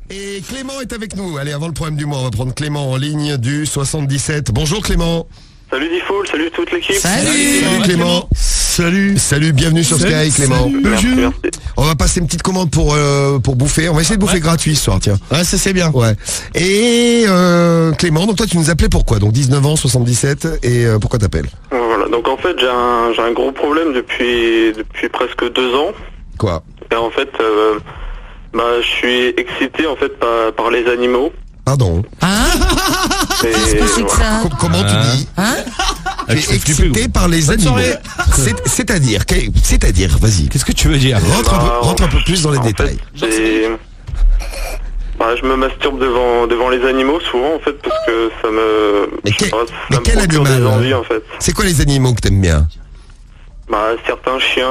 Et Clément est avec nous. Allez, avant le problème du mois, on va prendre Clément en ligne du 77. Bonjour Clément. Salut Diffoul, salut toute l'équipe. Salut Clément. Salut, bienvenue sur Sky Clément. Merci. On va passer une petite commande pour bouffer. On va essayer de bouffer gratuit ce soir, tiens. Ouais, ça c'est bien. Ouais. Et Clément, donc toi tu nous appelais pourquoi? Donc 19 ans, 77, et pourquoi t'appelles? Voilà, donc en fait j'ai un gros problème depuis presque 2 ans. Quoi? Et en fait, je suis excité en fait par les animaux. Pardon. Qu'est-ce que c'est que ça? Comment tu dis? Tu es excité par les animaux. C'est-à-dire, vas-y. Qu'est-ce que tu veux dire? Rentre un peu plus dans les détails. Fait, je me masturbe devant les animaux souvent en fait parce que ça me. Mais je sais pas, mais ça quel me procure animal des envies en fait. C'est quoi les animaux que t'aimes bien? Certains chiens.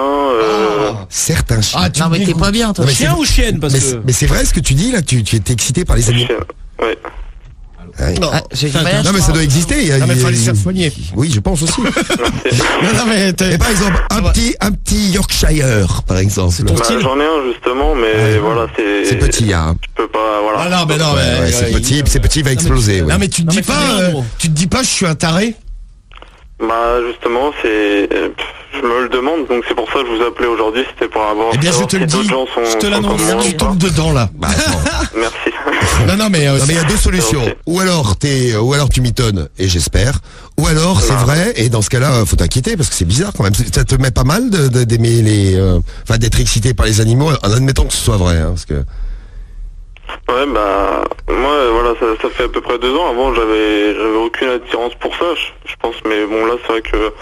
Certains chiens. Non mais t'es pas bien toi. Non, mais Chien ou chienne parce que... Mais c'est vrai ce que tu dis là, tu es excité par les animaux. Chiens. Ouais. Ouais. Non. Non mais ça doit exister. Non mais fallait se faire soigner. Oui, je pense aussi. Non mais Et par exemple, un petit Yorkshire, par exemple. J'en ai un justement, mais voilà, c'est petit, hein. Je peux pas, voilà. Ah non mais non Ouais, c'est petit, il va exploser. Ouais. Non mais tu te dis pas je suis un taré. Justement, je me le demande, donc c'est pour ça que je vous appelais aujourd'hui, c'était pour avoir. Eh bien je te le dis, je te l'annonce, tu tombes dedans là. Merci. Non mais il y a deux solutions. Ok. Ou alors tu m'étonnes, et j'espère. Ou alors c'est vrai, et dans ce cas-là, faut t'inquiéter parce que c'est bizarre quand même. Ça te met pas mal d'aimer d'être excité par les animaux, en admettant que ce soit vrai, hein, parce que. Ouais, moi, voilà, ça fait à peu près 2 ans. Avant, j'avais aucune attirance pour ça, je pense, mais bon, là, c'est vrai que.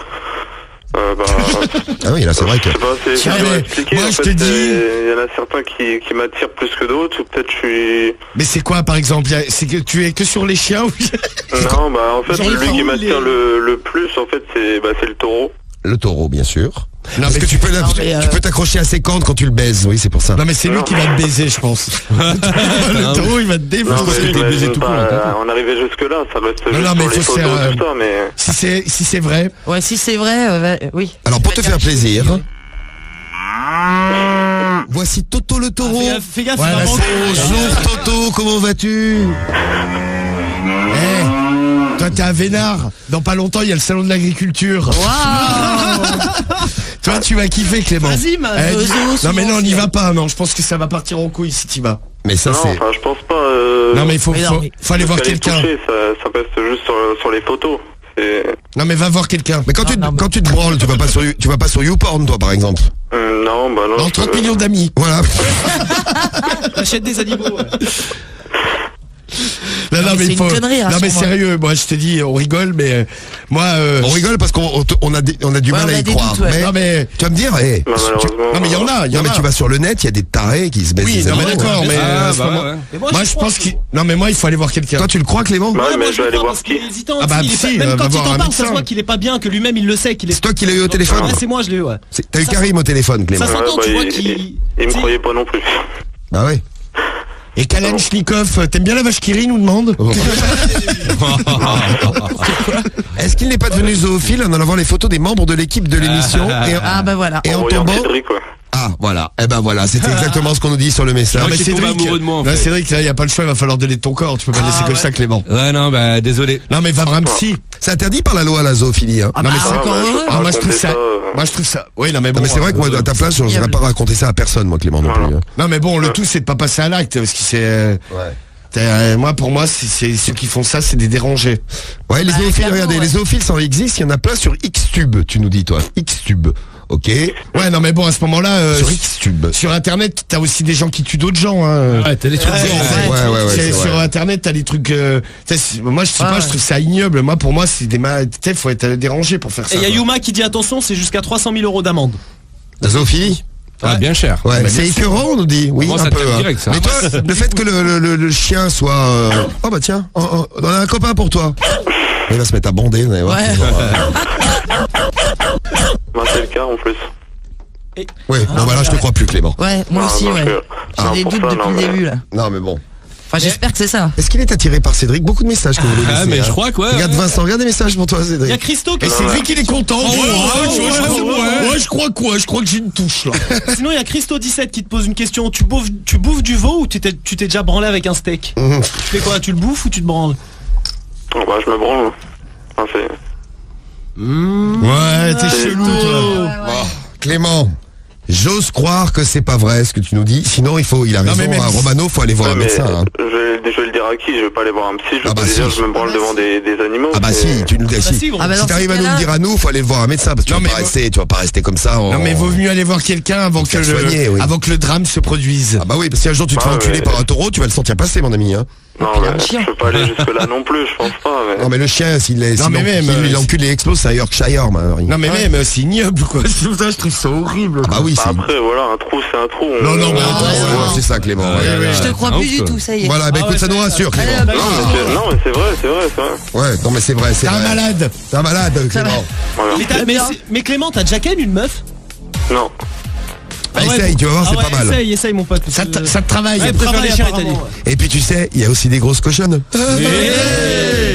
Ah oui, là, c'est vrai que. Je sais pas, c'est dur à expliquer. Moi, en je fait, te dis. Il y en a certains qui m'attirent plus que d'autres, ou peut-être je suis. Mais c'est quoi par exemple? C'est que tu es que sur les chiens ou... Non, en fait, celui qui m'attire le plus, en fait, c'est le taureau. Le taureau, bien sûr. Non, Parce mais que tu peux t'accrocher à ses cornes quand tu le baises, oui, c'est pour ça. Non mais c'est lui qui va te baiser je pense. Le taureau il va te Non, défoncer. mais j'imagine pas en arriver jusque-là, ça reste juste non, mais sur les faut se photos, faire, tout ça, mais. Si c'est vrai. Ouais si c'est vrai, oui. Alors pour te faire plaisir, voici Toto le taureau. Fais gaffe, Ouais, il va là, manquer. Bonjour Toto, comment vas-tu? Toi t'es un vénard. Dans pas longtemps il y a le salon de l'agriculture. Toi tu vas kiffer Clément. Vas-y, Non mais non on n'y va pas, non, je pense que ça va partir en couille si t'y vas. Mais ça Non, c'est. enfin, je pense pas. Non mais il faut aller voir Parce qu'à les quelqu'un. toucher, ça reste juste sur les photos. Non mais va voir quelqu'un. Mais quand tu te branles, tu vas pas sur YouPorn, toi, par exemple. Non. Dans 30 millions d'amis. Voilà. Achète des animaux. Non, mais c'est une connerie, non mais rassure-moi. sérieux, moi je te dis, on rigole, mais moi. On rigole parce qu'on a du mal à y croire. doutes, ouais. Mais Non mais. tu vas me dire, Malheureusement. Non mais il y en a. non mais tu vas sur le net, il y a des tarés qui se baissent. Oui, des non mais animaux. d'accord, mais à ce moment- Et moi je pense qu'il. Non mais moi il faut aller voir quelqu'un. Toi tu le crois, Clément? Ouais, mais moi je vais aller voir parce qui. qu'il est hésitant. Ah bah, il est si, même va quand il voir un t'en parle, ça médecin. se voit qu'il est pas bien, que lui-même il le sait qu'il est. C'est toi qui l'as eu au téléphone? Ouais, c'est moi, je l'ai eu, ouais. T'as eu Karim au téléphone, Clément. Ça s'entend, tu vois il qu'il. me croyait pas non plus. Ah ouais. Et Kalachnikov, t'aimes bien la vache qui rit, nous demande? Est-ce qu'il n'est pas devenu zoophile en allant voir les photos des membres de l'équipe de l'émission Ah voilà. et en Envoyé en tombant? Cédric, quoi. Ah voilà. Eh ben voilà, c'était exactement ce qu'on nous dit sur le message. Non mais qu'il tombe Cédric, amoureux de moi, en non, fait. Cédric, là, y a pas le choix, il va falloir donner ton corps, tu peux pas laisser comme ça Clément. Ouais, non, désolé. Non mais va voir un psy. C'est interdit par la loi la zoophilie. Hein. Non mais c'est encore heureux. Ah, moi je trouve raconter ça. ça, Moi je trouve ça. Oui non mais bon. Non mais c'est vrai que moi à ta place, je n'aurais pas raconté ça à personne, moi Clément non plus. Voilà. Non mais bon, le tout c'est de pas passer à l'acte parce que c'est. Moi pour moi c'est ceux qui font ça c'est des dérangés. Ouais, les zoophiles, clairement, regardez, ouais. les zoophiles ça existe, il y en a plein sur Xtube, tu nous dis toi. Xtube. OK. Ouais non mais bon à ce moment-là Sur Xtube. sur internet t'as aussi des gens qui tuent d'autres gens hein. Ouais, t'as des trucs. Ouais, c'est Sur vrai. internet t'as des trucs moi je sais pas, je trouve ça ignoble. Moi pour moi c'est des faut être dérangé pour faire ça. Et il y a quoi. Yuma qui dit attention, c'est jusqu'à 300 000 € d'amende. La zoophilie? Ah, bien cher. Ouais, Bah, c'est bien sûr. écœurant, on nous dit. Oui, Moi, un ça peu. te tape hein. direct, ça. Mais toi, le fait que le chien soit. Oh bah tiens, on a un copain pour toi. Il va se mettre à bander, vous allez voir. Ouais. C'est le cas en plus. Ouais, bon bah là je te crois plus Clément. Ouais, moi aussi, donc, ouais. J'ai des pour doutes ça, depuis non, le mais- début là. Non mais bon. Enfin, j'espère que c'est ça. Est-ce qu'il est attiré par Cédric? Beaucoup de messages que vous voulez laisser. Ah, mais hein. je crois que ouais. Regarde Vincent, regarde des messages pour toi, Il y a Cédric. Christo qui Et Cédric, il est content. ouais. Je crois quoi? Je crois que j'ai une touche, là. Sinon, il y a Christo17 qui te pose une question. Tu bouffes du veau ou tu t'es déjà branlé avec un steak? Tu fais quoi? Tu le bouffes ou tu te branles? Bah, je me branle. Enfin, c'est... Ouais, t'es chelou, toi. Bon, Clément, j'ose croire que c'est pas vrai ce que tu nous dis. Sinon, il a raison. mais même hein, si- Romano, faut aller voir un Ouais, mais médecin. Hein. je vais le dire à qui? Je vais pas aller voir un psy. Je vais Ah pas bah lui dire si. je me branle devant des animaux. Ah bah c'est- si, tu nous dis. Bah Si, si, gros. Ah bah si dans t'arrives ces à nous le cas-là- dire à nous, faut aller le voir un médecin parce que Non, tu mais vas pas rester comme ça. Non, mais vaut mieux aller voir quelqu'un avant que faire soigner, oui. avant que le drame se produise. Ah bah oui, parce que si un jour tu te fais Ah, enculer ouais. par un taureau, tu vas le sentir passer, mon ami. Hein. Non, il a un mais chien. je peux pas aller jusque là non plus, je pense pas. Mais... Non mais le chien, s'il mais même, l'encule et explose, c'est à Yorkshire, Marie. Non, mais même, c'est ignoble, quoi. C'est pour ça, je trouve ça horrible. Ah bah oui, Bah, c'est. après, voilà, un trou, c'est un trou. Non, non, mais Ah, attends, ouais, c'est ça, Clément. ouais. Je te crois Ah, plus ouf, du quoi. tout, ça y est. Voilà, bah Ah écoute, ouais, ça nous c'est- rassure, Allez, Clément. bah, Non, mais c'est vrai. Ouais, non mais c'est vrai, c'est T'es un vrai. malade. T'es un malade, Clément. Voilà. Mais Clément, t'as déjà ken une meuf? Non. Bah, essaye, tu vas voir, c'est pas mal. Essaye mon pote. Ça te travaille. Ouais, préfère les chiens, il t'a dit. Et puis tu sais, il y a aussi des grosses cochonnes.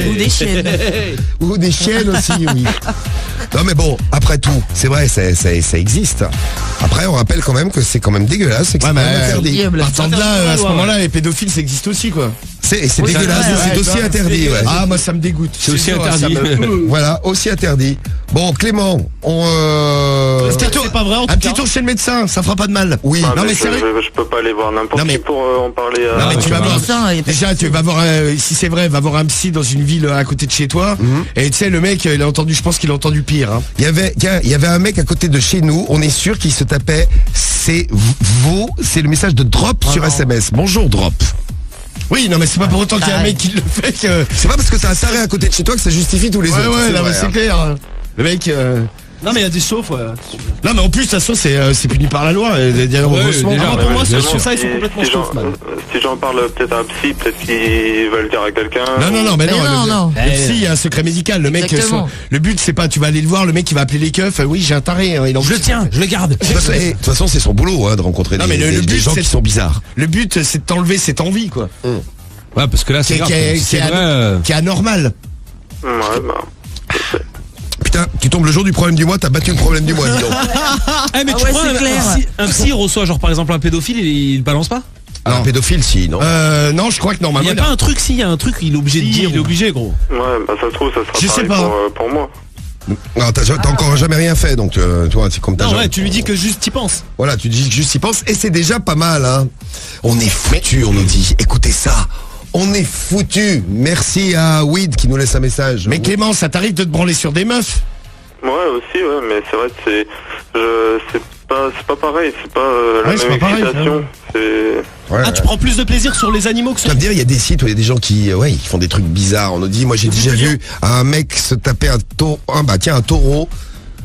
Ou des chiennes. Ou des chiennes aussi, oui. Non mais bon, après tout, c'est vrai, ça existe. Après, on rappelle quand même que c'est quand même dégueulasse et que Ouais, c'est mais quand même interdit. Ignoble. Partant de là, à ce moment-là, les pédophiles, ça existe aussi, quoi. C'est Oui, dégueulasse, c'est vrai, c'est ouais, aussi ouais, interdit, ouais. Ah, moi, ça me dégoûte. C'est aussi sûr, interdit. ça me- Voilà, aussi interdit. Bon, Clément, Un petit tour- C'est pas vrai, en Un tout petit cas. tour chez le médecin, ça fera pas de mal. oui. Ah, Non, mais je, sérieux. je peux pas aller voir n'importe Non, mais- qui pour en parler à... Non, mais tu vas voir. Ça, il y a pas- Déjà, tu vas voir, si c'est vrai, va voir un psy dans une ville à côté de chez toi. Et tu sais, le mec, il a entendu, je pense qu'il a entendu pire. Hein. Il y avait un mec à côté de chez nous, on est sûr qu'il se tapait c'est le message de Drop sur SMS. Bonjour Drop. Oui, non, mais c'est pas pour autant qu'il y a un mec qui le fait que. C'est pas parce que t'as un taré à côté de chez toi que ça justifie tous les Ouais, autres. ouais, non, mais vrai, c'est hein. clair. Le mec. Non, mais il y a des chauffes, ouais. Non, mais en plus, de toute façon, c'est puni par la loi. D'ailleurs, Ouais, heureusement. déjà. Ah, Ouais, pour moi, bien sur sûr. ça, ils sont complètement si chauffes, man. Si j'en parle peut-être à un psy, peut-être qu'il va le dire à quelqu'un. Non, mais Mais non, non. Le psy, il y a un secret médical. Le mec, Exactement. le but, c'est pas, tu vas aller le voir, le mec, il va appeler les keufs. Oui, j'ai un taré. Hein, Je le tiens, je le garde. De toute façon, c'est son boulot hein, de rencontrer Non, mais le des but, gens c'est- qui sont bizarres. Le but, c'est de t'enlever cette envie, quoi. Ouais, parce que là, c'est Qui grave. est- C'est qui est- vrai. Qui est anormal. Ouais, bah... Putain, tu tombes le jour du problème du mois, t'as battu le problème du mois, dis donc. Eh, mais Ah tu ouais, crois c'est clair. un psy reçoit, genre par exemple un pédophile, il balance pas? Alors, pédophile, si, non. Non, je crois que Il y normalement. a pas un truc, si, il y a un truc, il est obligé de dire. Il est obligé, gros. Ouais, bah ça se trouve, ça sera Je sais pareil pas. pour moi. Non, t'as encore jamais rien fait, donc toi, c'est comme t'as Non, jamais- ouais, tu lui dis que juste t'y penses. Voilà, tu dis que juste y penses, et c'est déjà pas mal, hein. On est foutu, on nous dit. Écoutez ça, on est foutu. Merci à Weed qui nous laisse un message. Mais Clément, ça t'arrive de te branler sur des meufs? Ouais, aussi, ouais, mais c'est vrai que c'est pas pareil, c'est pas la Ouais, c'est même pas pareil, excitation. C'est... Ouais, Ah, tu prends plus de plaisir sur les animaux que Tu sur... vas me dire, il y a des sites où il y a des gens qui font des trucs bizarres. On nous dit, moi j'ai déjà vu un mec se taper un taureau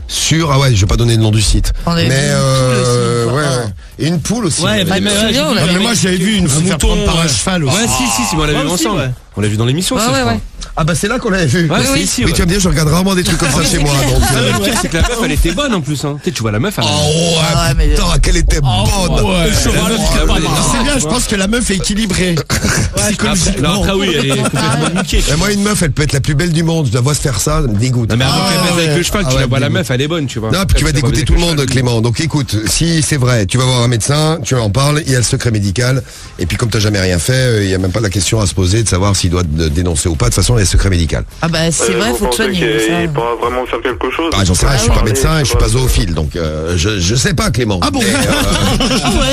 sur, ah ouais, je vais pas donner le nom du site. On avait Mais vu une poule aussi, ouais, quoi. ouais. Et une poule aussi. Ouais, on bah, avait mais vu. ouais, souviens, j'ai on vu l'avait Non, mais moi, j'avais vu une se faire mouton, prendre par un cheval aussi. Ouais, si, mais on l'a vu Moi aussi, ensemble. ouais. On l'a vu dans l'émission, ça, Ouais, je ouais, crois. ouais. Ah bah c'est là qu'on l'avait vu. Ouais, oui. c'est ici, Oui, ouais. tu vas me dire, je regarde rarement des trucs comme ça chez moi. Donc, Ah, mais le pire, c'est que la meuf, elle était bonne en plus. Hein. Tu vois, la meuf, elle. Oh ouais, Ah ouais, mais- putain, qu'elle était bonne. Ouais. Le cheval, la meuf, il a il a pas pas mal. les- C'est bien, je pense que la meuf est équilibrée. Après, Psychologiquement. non, après, oui, elle est complètement niquée. Et moi, une meuf, elle peut être la plus belle du monde. Je la vois se faire ça, ça me dégoûte. Non, mais avant qu'elle baise avec le cheval, Ah tu ouais, la vois, la dégoût. meuf, elle est bonne, tu vois. Non, puis tu vas Après, dégoûter baiser tout le avec monde, cheval. Clément. Donc écoute, si c'est vrai, tu vas voir un médecin, tu en parles, il y a le secret médical. Et puis comme t'as jamais rien fait, il y a même pas la question à se poser de savoir s'il doit te dénoncer ou pas. De toute façon, il y a le secret médical. Ah bah c'est vrai, vous faut te pensez soigner. qu'il ça. pourra vraiment faire quelque chose? Ah, j'en sais rien, je suis pas Parler, médecin et je suis pas sais zoophile, donc je sais pas, Clément. Ah bon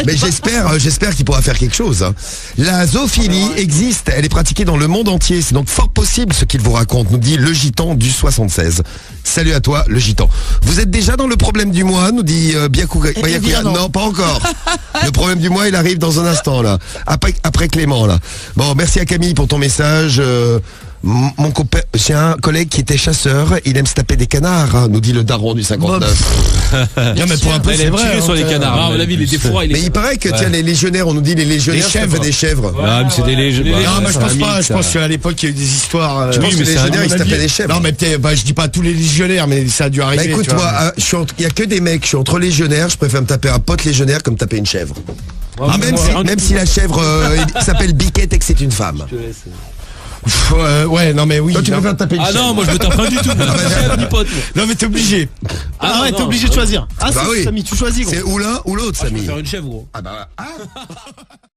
Mais j'espère qu'il pourra faire quelque chose. Hein. La zoophilie existe, elle est pratiquée dans le monde entier. C'est donc fort possible ce qu'il vous raconte, nous dit le gitan du 76. Salut à toi, le gitan. Vous êtes déjà dans le problème du mois, nous dit Biakuga. bien non. Non, pas encore. Le problème du mois, il arrive dans un instant là. Après Clément là. Bon, merci à Camille pour ton message. Mon copain, j'ai un collègue qui était chasseur, il aime se taper des canards, hein, nous dit le daron du 59. Non, mais pour un peu, Elle c'est aime vrai. tirer hein, sur les canards. Ah, Ah, la vie, il est défroid. Mais il paraît que tiens, les légionnaires, on nous dit les légionnaires, Les ça chèvres. fait des chèvres. Ah, mais c'est des légendes. Non, mais je pense pas. Je ça. pense qu'à l'époque, il y a eu des histoires. Je pense Oui, que mais les c'est un légionnaires, ils se mon tapaient avis- des chèvres. Non, mais peut-être, bah, je dis pas tous les légionnaires, mais ça a dû Bah arriver. écoute, tu vois. moi, il y a que des mecs, je suis entre légionnaires, je préfère me taper un pote légionnaire comme taper une chèvre. Ah, même si la chèvre s'appelle Biquette et que c'est une femme. Ouais, non, mais oui. Toi, tu non. préfères taper une Ah chèvre. non, moi je me tape pas du tout. Ni pote. Non, mais t'es obligé. Ah ouais, non, t'es obligé de choisir. Ah, Bah c'est oui. Samy, tu choisis, gros. C'est ou l'un ou l'autre, Je vais Samy. faire une chèvre, gros. Ah bah, ah.